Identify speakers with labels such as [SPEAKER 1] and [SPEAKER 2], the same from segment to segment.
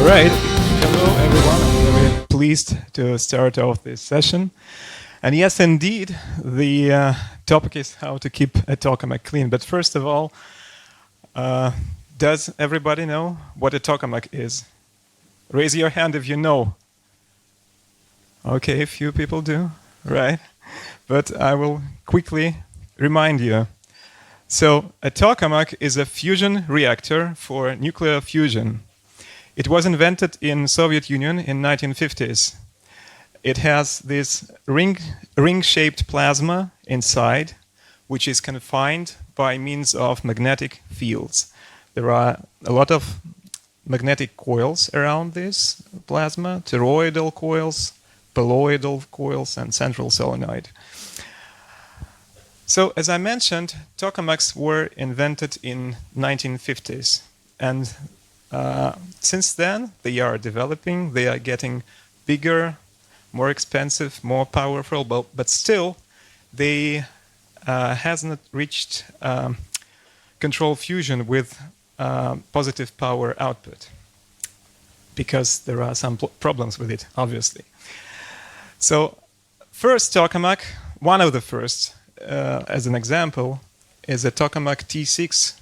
[SPEAKER 1] Right. Hello, everyone. I'm very pleased to start off this session. And yes, indeed, the topic is how to keep a tokamak clean. But first of all, does everybody know what a tokamak is? Raise your hand if you know. Okay, a few people do, right? But I will quickly remind you. So a tokamak is a fusion reactor for nuclear fusion. It was invented in Soviet Union in 1950s. It has this ring-shaped plasma inside, which is confined by means of magnetic fields. There are a lot of magnetic coils around this plasma, toroidal coils, poloidal coils, and central solenoid. So, as I mentioned, tokamaks were invented in 1950s, and since then they are developing, they are getting bigger, more expensive, more powerful, but still they hasn't reached control fusion with positive power output, because there are some problems with it, obviously. So first tokamak, one of the first, as an example, is a tokamak T6,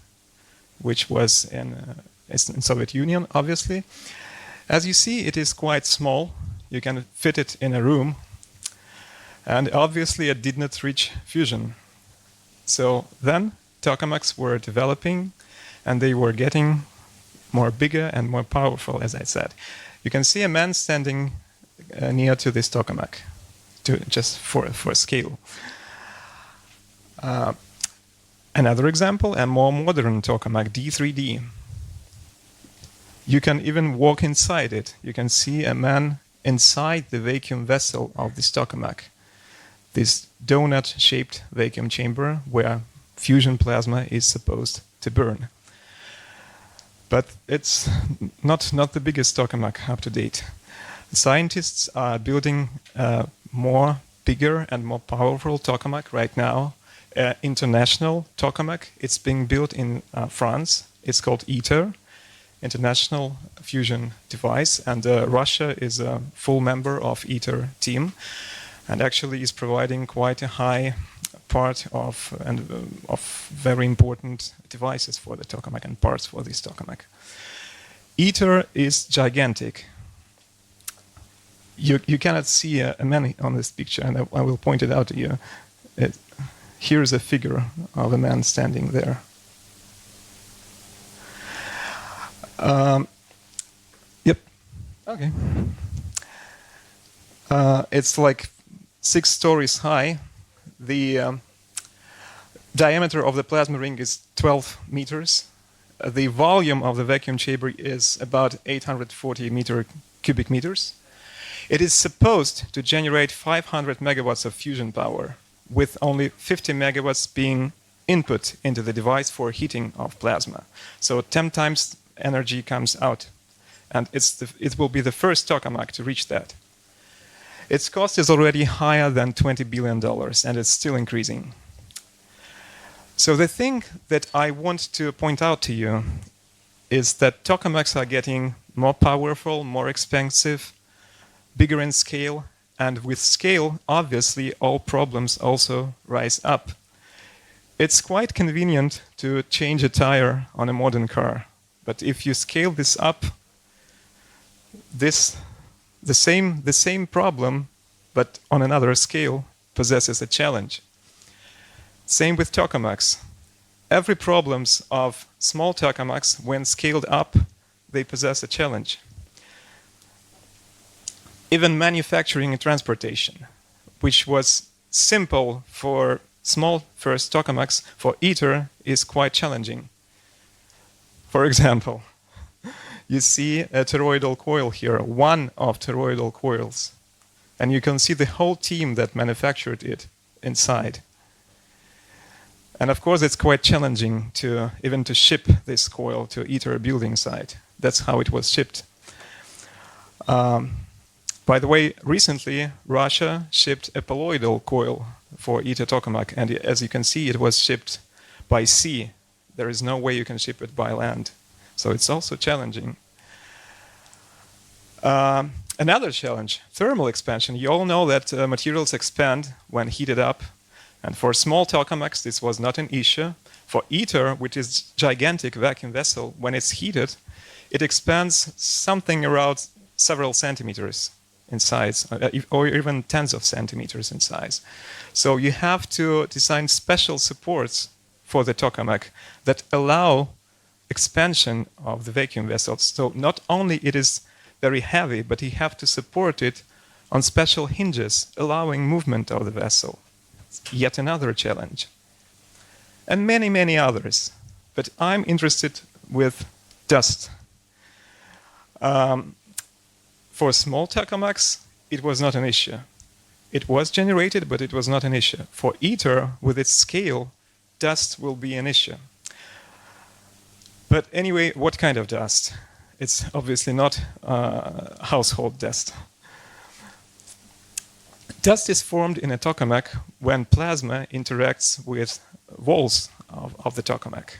[SPEAKER 1] which was in Soviet Union, obviously. As you see, it is quite small. You can fit it in a room. And obviously, it did not reach fusion. So then, tokamaks were developing, and they were getting more bigger and more powerful, as I said. You can see a man standing near to this tokamak, just for scale. Another example, a more modern tokamak, D3D. You can even walk inside it. You can see a man inside the vacuum vessel of this tokamak, this donut-shaped vacuum chamber where fusion plasma is supposed to burn. But it's not the biggest tokamak up to date. Scientists are building a more bigger and more powerful tokamak right now, international tokamak. It's being built in France. It's called ITER, International Fusion Device, and Russia is a full member of ITER team, and actually is providing quite a high part of very important devices for the tokamak and parts for this tokamak. ITER is gigantic. You cannot see a man on this picture, and I will point it out to you. Here's a figure of a man standing there. Yep. Okay. It's like 6 stories high. The diameter of the plasma ring is 12 meters. The volume of the vacuum chamber is about 840 cubic meters. It is supposed to generate 500 megawatts of fusion power, with only 50 megawatts being input into the device for heating of plasma. So 10 times energy comes out, and it will be the first tokamak to reach that. Its cost is already higher than $20 billion, and it's still increasing. So the thing that I want to point out to you is that tokamaks are getting more powerful, more expensive, bigger in scale, and with scale, obviously, all problems also rise up. It's quite convenient to change a tire on a modern car. But if you scale this up, the same problem, but on another scale, possesses a challenge. Same with tokamaks. Every problems of small tokamaks, when scaled up, they possess a challenge. Even manufacturing and transportation, which was simple for small first tokamaks, for ITER is quite challenging. For example, you see a toroidal coil here, one of toroidal coils, and you can see the whole team that manufactured it inside. And of course, it's quite challenging to even to ship this coil to ITER building site. That's how it was shipped. By the way, recently Russia shipped a poloidal coil for ITER tokamak, and as you can see, it was shipped by sea. There is no way you can ship it by land. So it's also challenging. Another challenge, thermal expansion. You all know that materials expand when heated up. And for small tokamaks, this was not an issue. For ITER, which is gigantic vacuum vessel, when it's heated, it expands something around several centimeters in size, or even tens of centimeters in size. So you have to design special supports for the tokamak that allow expansion of the vacuum vessels. So not only it is very heavy, but you have to support it on special hinges, allowing movement of the vessel. Yet another challenge. And many, many others. But I'm interested with dust. For small tokamaks, it was not an issue. It was generated, but it was not an issue. For ITER, with its scale, dust will be an issue. But anyway, what kind of dust? It's obviously not household dust. Dust is formed in a tokamak when plasma interacts with walls of the tokamak.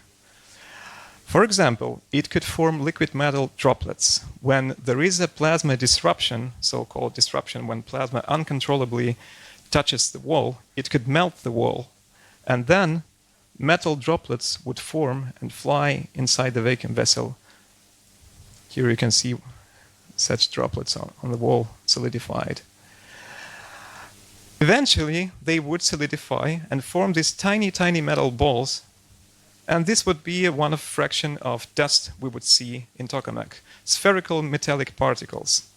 [SPEAKER 1] For example, it could form liquid metal droplets when there is a plasma disruption, so-called disruption, when plasma uncontrollably touches the wall. It could melt the wall, and then metal droplets would form and fly inside the vacuum vessel. Here you can see such droplets on the wall solidified. Eventually, they would solidify and form these tiny, tiny metal balls, and this would be one fraction of dust we would see in tokamak, spherical metallic particles.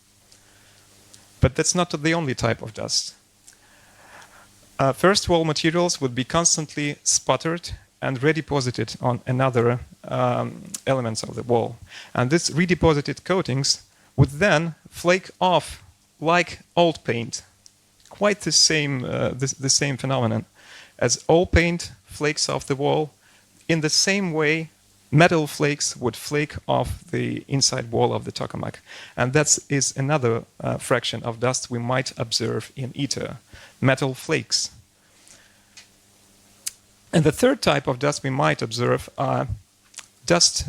[SPEAKER 1] But that's not the only type of dust. First wall materials would be constantly sputtered and redeposited on another elements of the wall. And these redeposited coatings would then flake off like old paint. Quite the same phenomenon. As old paint flakes off the wall, in the same way, metal flakes would flake off the inside wall of the tokamak. And that is another fraction of dust we might observe in ITER, metal flakes. And the third type of dust we might observe are dust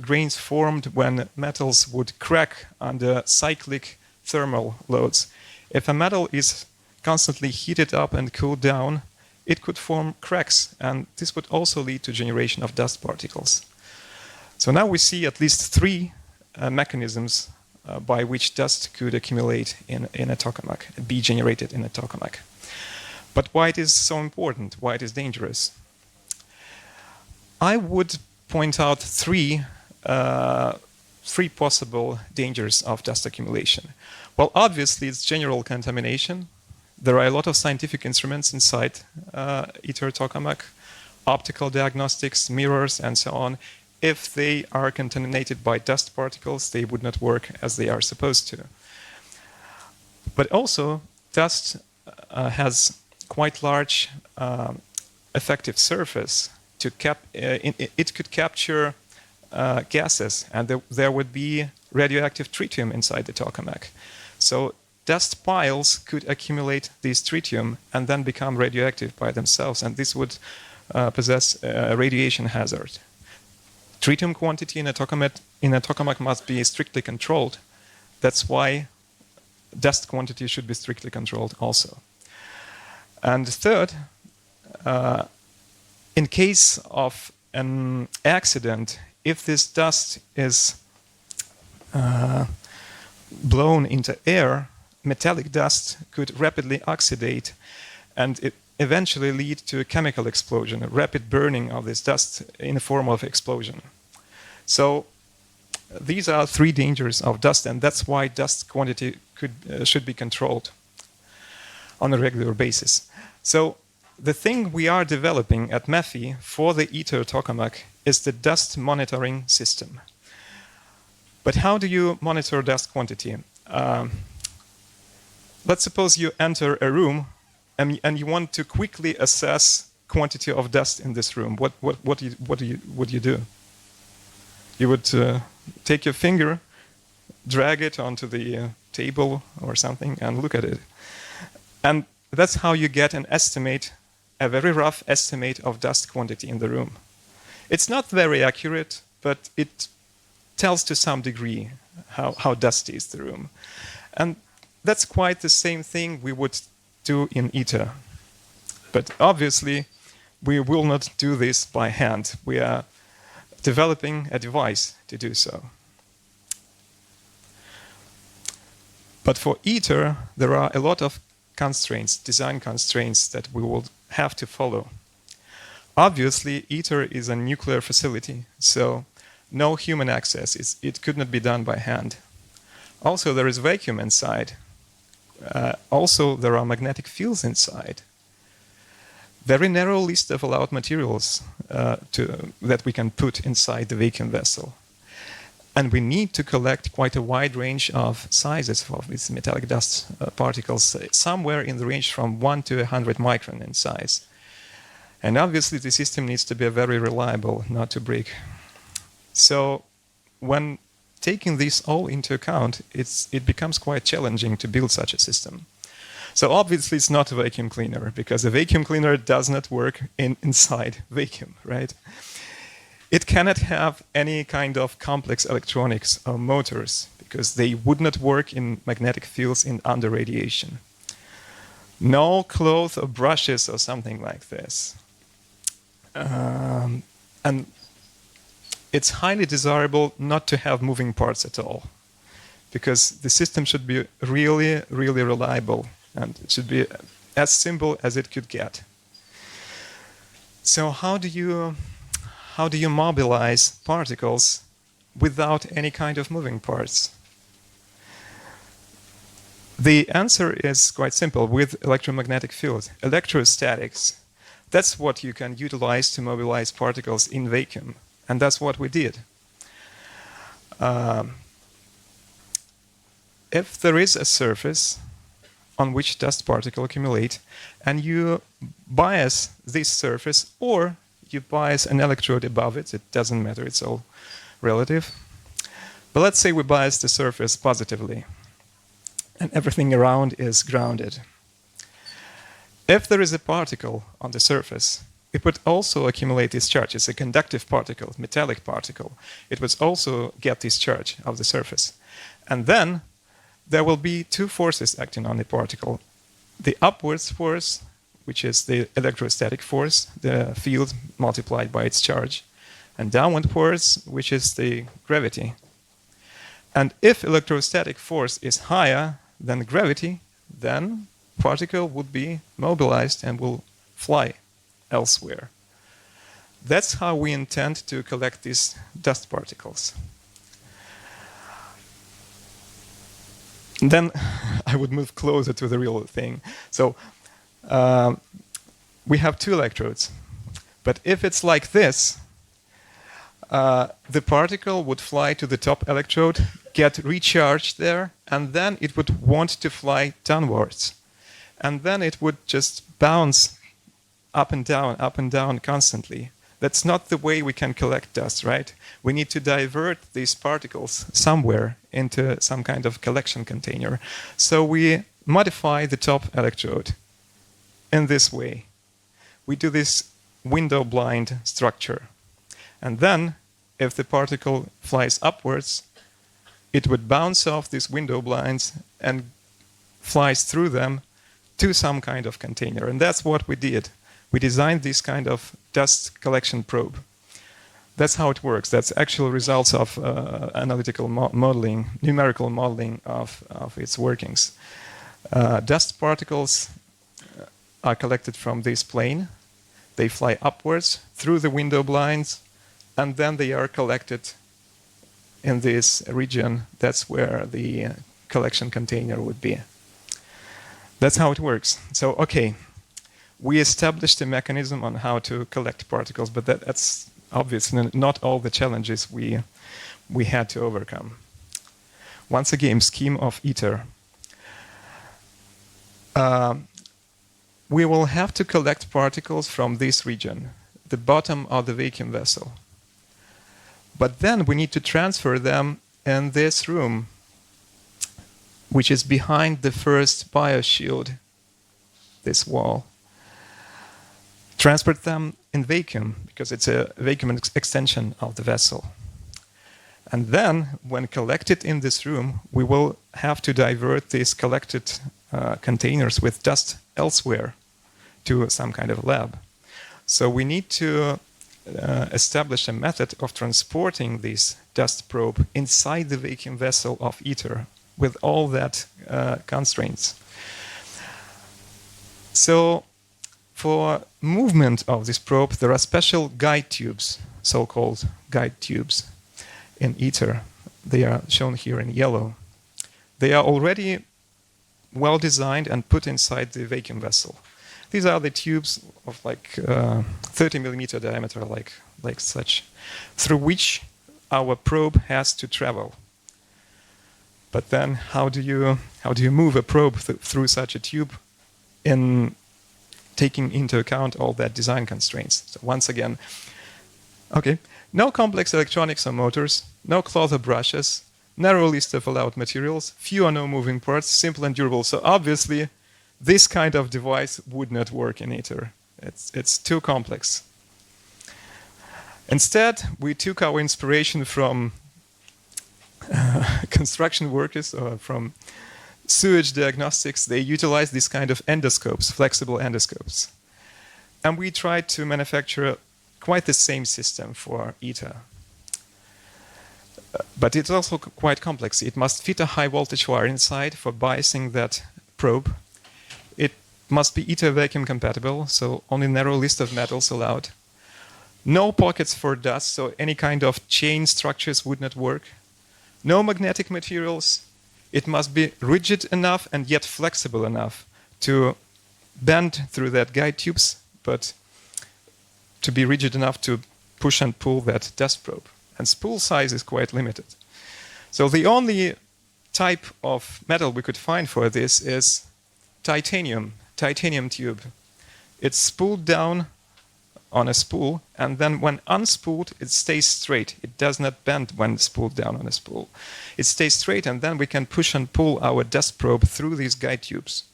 [SPEAKER 1] grains formed when metals would crack under cyclic thermal loads. If a metal is constantly heated up and cooled down, it could form cracks, and this would also lead to generation of dust particles. So now we see at least three mechanisms by which dust could accumulate in a tokamak, be generated in a tokamak. But why it is so important, why it is dangerous? I would point out three possible dangers of dust accumulation. Well, obviously, it's general contamination. There are a lot of scientific instruments inside ITER tokamak, optical diagnostics, mirrors, and so on. If they are contaminated by dust particles, they would not work as they are supposed to. But also, dust has quite large effective surface. It could capture gases, and there would be radioactive tritium inside the tokamak. So dust piles could accumulate this tritium and then become radioactive by themselves, and this would possess a radiation hazard. Tritium quantity in a tokamak must be strictly controlled. That's why dust quantity should be strictly controlled also. And third, in case of an accident, if this dust is blown into air, metallic dust could rapidly oxidate and it eventually lead to a chemical explosion, a rapid burning of this dust in the form of explosion. So these are three dangers of dust, and that's why dust quantity should be controlled on a regular basis. So the thing we are developing at MEPhI for the ITER tokamak is the dust monitoring system. But how do you monitor dust quantity? Let's suppose you enter a room and you want to quickly assess quantity of dust in this room. What would you do? You would take your finger, drag it onto the table or something, and look at it. And that's how you get an estimate, a very rough estimate of dust quantity in the room. It's not very accurate, but it tells to some degree how dusty is the room. And that's quite the same thing we would do in ITER. But obviously, we will not do this by hand. We are developing a device to do so. But for ITER, there are a lot of constraints, design constraints that we will have to follow. Obviously, ITER is a nuclear facility, so no human access. It could not be done by hand. Also, there is vacuum inside. Also, there are magnetic fields inside. Very narrow list of allowed materials that we can put inside the vacuum vessel. And we need to collect quite a wide range of sizes of these metallic dust particles, somewhere in the range from 1 to 100 micron in size. And obviously, the system needs to be very reliable, not to break. So when taking this all into account, it becomes quite challenging to build such a system. So obviously, it's not a vacuum cleaner, because a vacuum cleaner does not work inside vacuum, right? It cannot have any kind of complex electronics or motors, because they would not work in magnetic fields under radiation. No cloth or brushes or something like this. And it's highly desirable not to have moving parts at all, because the system should be really, really reliable, and it should be as simple as it could get. So how do you mobilize particles without any kind of moving parts? The answer is quite simple: with electromagnetic field. Electrostatics, that's what you can utilize to mobilize particles in vacuum. And that's what we did. If there is a surface on which dust particles accumulate, and you bias this surface, or you bias an electrode above it, it doesn't matter, it's all relative. But let's say we bias the surface positively, and everything around is grounded. If there is a particle on the surface, it would also accumulate this charge. It's a conductive particle, metallic particle. It would also get this charge of the surface. And then there will be two forces acting on the particle. The upwards force, which is the electrostatic force, the field multiplied by its charge, and downward force, which is the gravity. And if electrostatic force is higher than gravity, then particle would be mobilized and will fly elsewhere. That's how we intend to collect these dust particles. And then I would move closer to the real thing. So we have two electrodes. But if it's like this, the particle would fly to the top electrode, get recharged there, and then it would want to fly downwards. And then it would just bounce up and down constantly. That's not the way we can collect dust, right? We need to divert these particles somewhere into some kind of collection container. So we modify the top electrode in this way. We do this window blind structure. And then, if the particle flies upwards, it would bounce off these window blinds and flies through them to some kind of container. And that's what we did. We designed this kind of dust collection probe. That's how it works. That's actual results of analytical modeling, numerical modeling of its workings. Dust particles are collected from this plane. They fly upwards through the window blinds, and then they are collected in this region. That's where the collection container would be. That's how it works. So, okay. We established a mechanism on how to collect particles, but that's obviously not all the challenges we had to overcome. Once again, scheme of ITER. We will have to collect particles from this region, the bottom of the vacuum vessel. But then we need to transfer them in this room, which is behind the first bioshield, this wall. Transport them in vacuum, because it's a vacuum extension of the vessel. And then, when collected in this room, we will have to divert these collected containers with dust elsewhere to some kind of lab. So we need to establish a method of transporting this dust probe inside the vacuum vessel of ITER with all that constraints. So for movement of this probe, there are special guide tubes, so-called guide tubes in ITER. They are shown here in yellow. They are already well designed and put inside the vacuum vessel. These are the tubes of like 30 millimeter diameter, like such, through which our probe has to travel. But then, how do you move a probe through such a tube, in taking into account all that design constraints? So once again, okay, no complex electronics or motors, no cloth or brushes, narrow list of allowed materials, few or no moving parts, simple and durable. So obviously, this kind of device would not work in ITER. It's too complex. Instead, we took our inspiration from construction workers or from sewage diagnostics. They utilize this kind of endoscopes, flexible endoscopes. And we tried to manufacture quite the same system for ITER. But it's also quite complex. It must fit a high voltage wire inside for biasing that probe. It must be ITER vacuum compatible, so only narrow list of metals allowed. No pockets for dust, so any kind of chain structures would not work. No magnetic materials. It must be rigid enough and yet flexible enough to bend through that guide tubes, but to be rigid enough to push and pull that dust probe. And spool size is quite limited. So the only type of metal we could find for this is titanium tube. It's spooled down on a spool, and then when unspooled, it stays straight. It does not bend when spooled down on a spool. It stays straight, and then we can push and pull our dust probe through these guide tubes.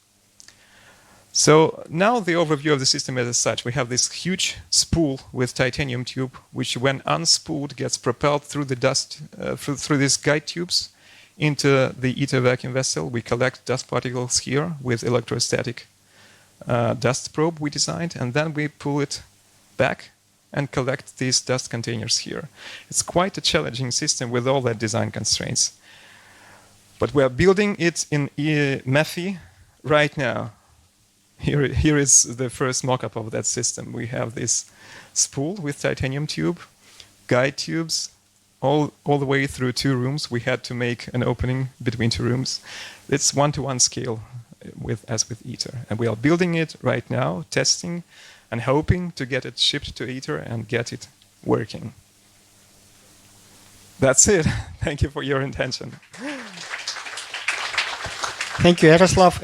[SPEAKER 1] So now the overview of the system is as such. We have this huge spool with titanium tube, which when unspooled gets propelled through the dust, through these guide tubes into the ITER vacuum vessel. We collect dust particles here with electrostatic dust probe we designed, and then we pull it back and collect these dust containers here. It's quite a challenging system with all that design constraints. But we are building it in MEPhI right now. Here is the first mock-up of that system. We have this spool with titanium tube, guide tubes, all the way through 2 rooms. We had to make an opening between 2 rooms. It's 1-to-1 scale as with ITER. And we are building it right now, testing, and hoping to get it shipped to ITER and get it working. That's it. Thank you for your attention.
[SPEAKER 2] Thank you, Yaroslav.